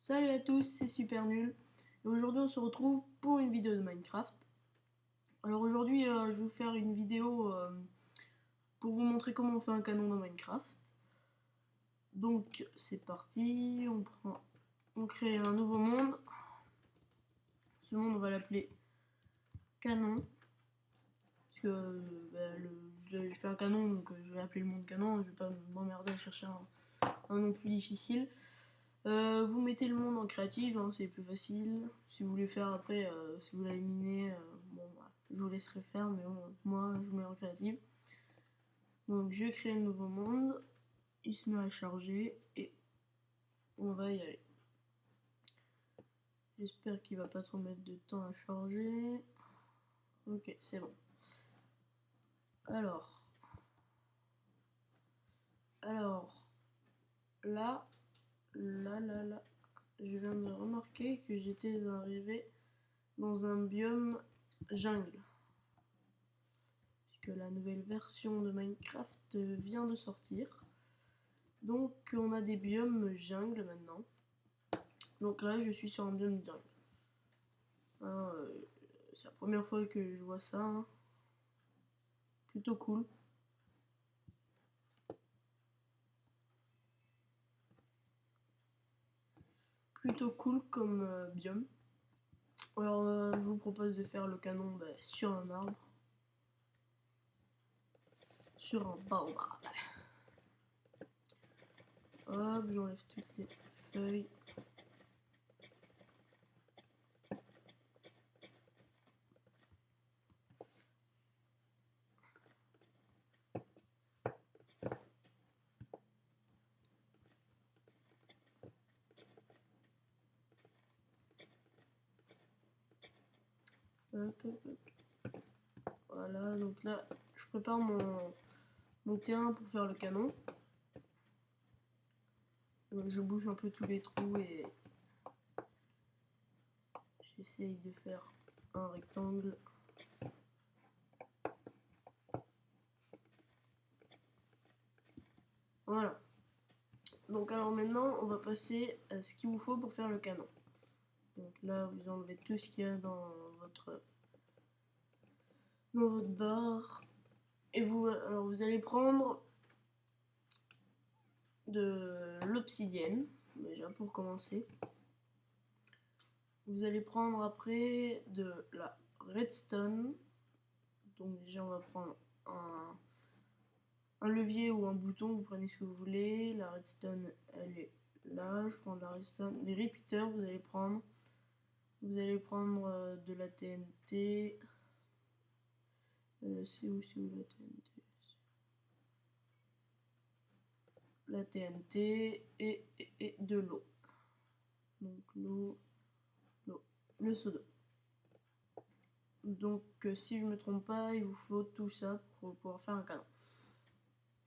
Salut à tous, c'est Super Nul. Et aujourd'hui on se retrouve pour une vidéo de Minecraft. Alors aujourd'hui je vais vous faire une vidéo pour vous montrer comment on fait un canon dans Minecraft. Donc c'est parti, on crée un nouveau monde. Ce monde on va l'appeler canon. Parce que je fais un canon donc je vais appeler le monde canon, je vais pas m'emmerder à chercher un nom plus difficile. Vous mettez le monde en créative, hein, c'est plus facile. Si vous voulez faire après, si vous l'avez miné, bon, bah, je vous laisserai faire, mais bon, moi je vous mets en créative. Donc je crée un nouveau monde, il se met à charger et on va y aller. J'espère qu'il va pas trop mettre de temps à charger. Ok, c'est bon. Alors, là, je viens de remarquer que j'étais arrivé dans un biome jungle. Puisque la nouvelle version de Minecraft vient de sortir. Donc on a des biomes jungle maintenant. Donc là je suis sur un biome jungle. Hein, c'est la première fois que je vois ça. Hein. Plutôt cool. Plutôt cool comme biome. Alors je vous propose de faire le canon sur un arbre. Sur un baobab. Hop, j'enlève toutes les feuilles. Hop, hop, hop. Voilà, donc là je prépare mon terrain pour faire le canon. Je bouge un peu tous les trous et j'essaye de faire un rectangle. Voilà. Donc alors maintenant, on va passer à ce qu'il vous faut pour faire le canon. Donc là, vous enlevez tout ce qu'il y a dans votre barre. Et alors vous allez prendre de l'obsidienne, déjà pour commencer. Vous allez prendre après de la redstone. Donc déjà, on va prendre un levier ou un bouton, vous prenez ce que vous voulez. La redstone, elle est là. Je prends de la redstone. Les repeaters, vous allez prendre de la TNT. C'est où la TNT? La TNT et de l'eau. Donc l'eau, le soda. Donc si je me trompe pas, il vous faut tout ça pour pouvoir faire un canon.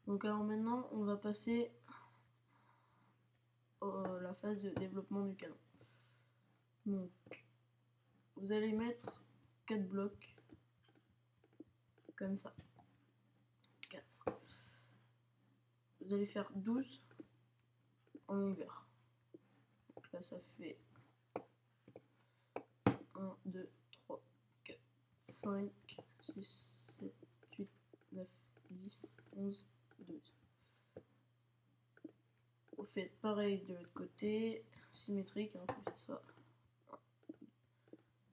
Donc alors maintenant, on va passer à la phase de développement du canon. Donc vous allez mettre 4 blocs comme ça. 4. Vous allez faire 12 en longueur. Donc là ça fait 1, 2, 3, 4, 5, 6, 7, 8, 9, 10, 11, 12. Vous faites pareil de l'autre côté, symétrique, hein, pour que ce soit.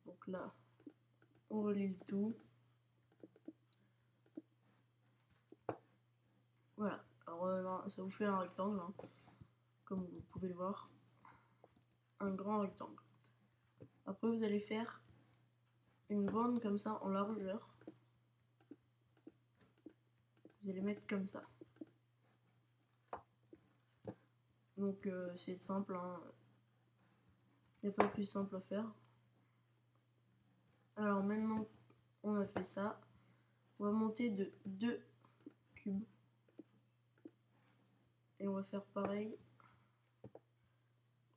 Donc là, on relie le tout. Voilà. Alors ça vous fait un rectangle, hein, comme vous pouvez le voir. Un grand rectangle. Après, vous allez faire une bande comme ça en largeur. Vous allez mettre comme ça. Donc c'est simple, hein. Il n'y a pas plus simple à faire. Alors maintenant on a fait ça, on va monter de 2 cubes. Et on va faire pareil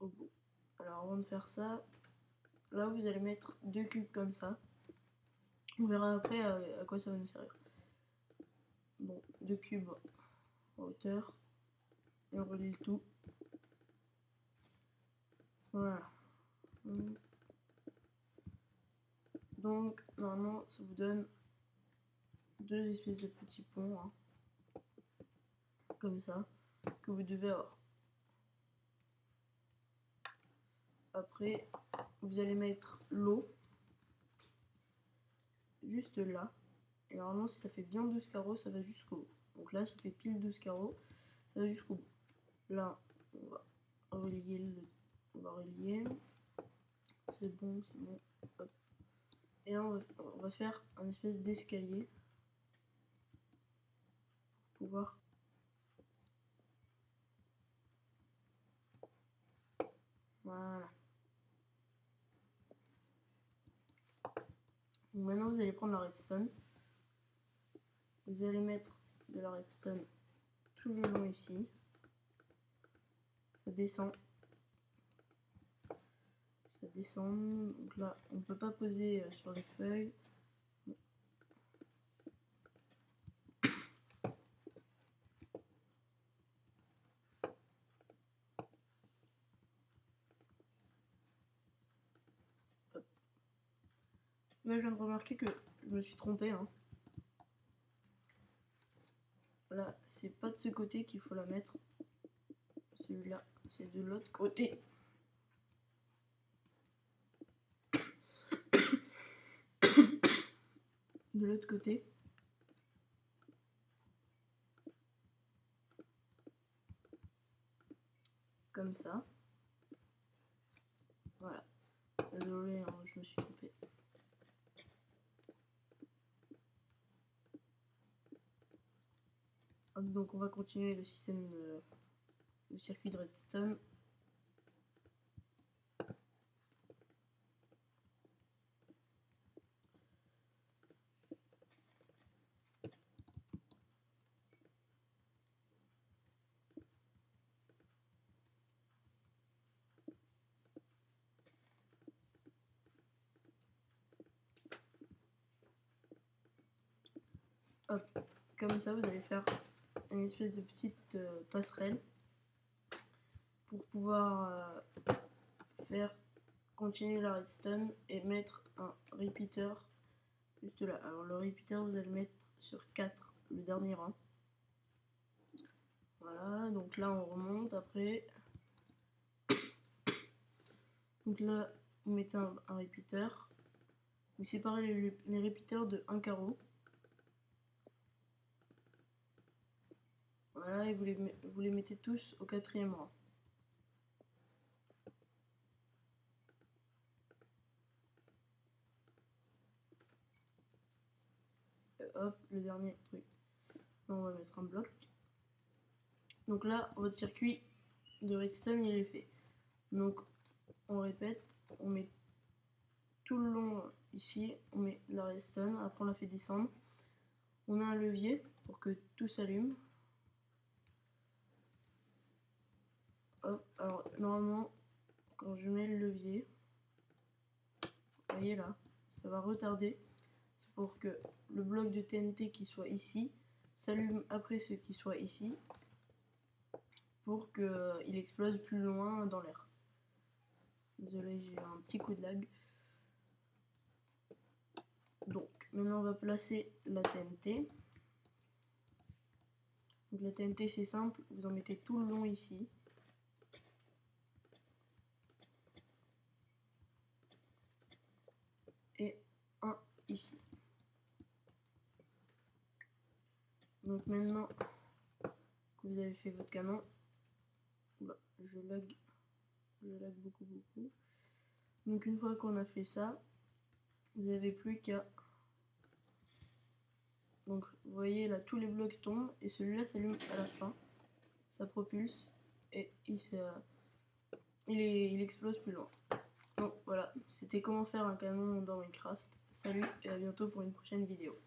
au bout. Alors avant de faire ça, là vous allez mettre 2 cubes comme ça. On verra après à quoi ça va nous servir. Bon, 2 cubes en hauteur. Et on relie le tout. Voilà. Donc normalement ça vous donne deux espèces de petits ponts, hein, comme ça, que vous devez avoir. Après, vous allez mettre l'eau juste là. Et normalement, si ça fait bien 12 carreaux, ça va jusqu'au bout. Donc là, ça fait pile 12 carreaux, ça va jusqu'au bout. Là, on va relier on va relier. C'est bon, c'est bon. Hop. Et là, on va faire un espèce d'escalier pour pouvoir. Voilà. Donc maintenant, vous allez prendre la redstone. Vous allez mettre de la redstone tout le long ici. Ça descend. Ça descend. Donc là, on peut pas poser sur les feuilles. Là, je viens de remarquer que je me suis trompée, hein. Là, c'est pas de ce côté qu'il faut la mettre. Celui-là, c'est de l'autre côté. De l'autre côté. Comme ça. Voilà. Désolé, hein, je me suis trompée. Donc on va continuer le système de circuit de redstone. Hop, comme ça vous allez faire une espèce de petite passerelle pour pouvoir faire continuer la redstone et mettre un repeater juste là. Alors le repeater vous allez le mettre sur 4, le dernier rang. Voilà, donc là on remonte après. Donc là vous mettez un repeater. Vous séparez les repeaters de un carreau. Voilà, et vous les mettez tous au 4e rang. Hop, le dernier truc. Là, on va mettre un bloc. Donc là, votre circuit de redstone, il est fait. Donc, on répète, on met tout le long ici, on met la redstone, après on la fait descendre. On met un levier pour que tout s'allume. Hop, alors normalement, quand je mets le levier, vous voyez là, ça va retarder. C'est pour que le bloc de TNT qui soit ici s'allume après ce qui soit ici, pour qu'il explose plus loin dans l'air. Désolé, j'ai eu un petit coup de lag. Donc, maintenant on va placer la TNT. Donc la TNT c'est simple, vous en mettez tout le long ici. Et un ici. Donc maintenant que vous avez fait votre canon, bah, je lag beaucoup. Donc une fois qu'on a fait ça, vous n'avez plus qu'à... Donc vous voyez là, tous les blocs tombent et celui-là s'allume à la fin. Ça propulse et il explose plus loin. Donc voilà, c'était comment faire un canon dans Minecraft. Salut et à bientôt pour une prochaine vidéo.